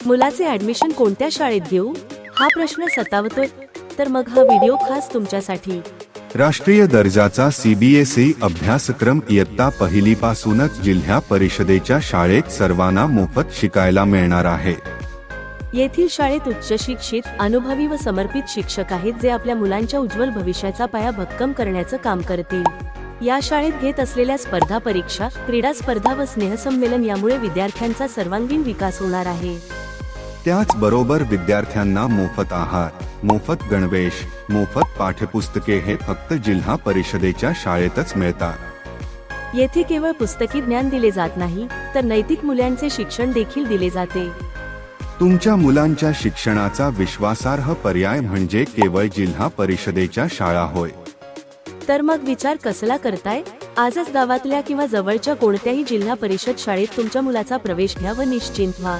मुलाचे ऍडमिशन कोणत्या शाळेत घेऊ हा प्रश्न सतावतोय? तर मग हा व्हिडिओ खास तुमच्यासाठी. राष्ट्रीय दर्जाचा सीबीएसई अभ्यासक्रम इयत्ता पहिलीपासूनच जिल्हा परिषदेच्या शाळेत सर्वांना मोफत शिकायला मिळणार आहे. येथील शाळेत उच्च शिक्षित, अनुभवी व समर्पित शिक्षक आहेत जे आपल्या मुलांच्या उज्ज्वल भविष्याचा पाया भक्कम करण्याचं काम करतील. या शाळेत घेत असलेल्या स्पर्धा परीक्षा, क्रीडा स्पर्धा व स्नेहसंमेलन यामुळे विद्यार्थ्यांचा सर्वांगीण विकास होणार आहे. त्याचबरोबर विद्यार्थ्यांना मोफत आहार, मोफत गणवेश, मोफत पाठ्यपुस्तके हे फक्त जिल्हा परिषदेच्या शाळेतच मिळतात. येथे केवळ पुस्तकी ज्ञान दिले जात नाही, तर नैतिक मूल्यांचे शिक्षण देखील दिले जाते. तुमच्या मुलांच्या शिक्षणाचा विश्वासार्ह पर्याय म्हणजे केवळ जिल्हा परिषदेच्या शाळा होय. तर मग विचार कसला करताय? आजच गावातल्या किंवा जवळच्या कोणत्याही जिल्हा परिषद शाळेत तुमच्या मुलाचा प्रवेश घ्या व निश्चिंत व्हा.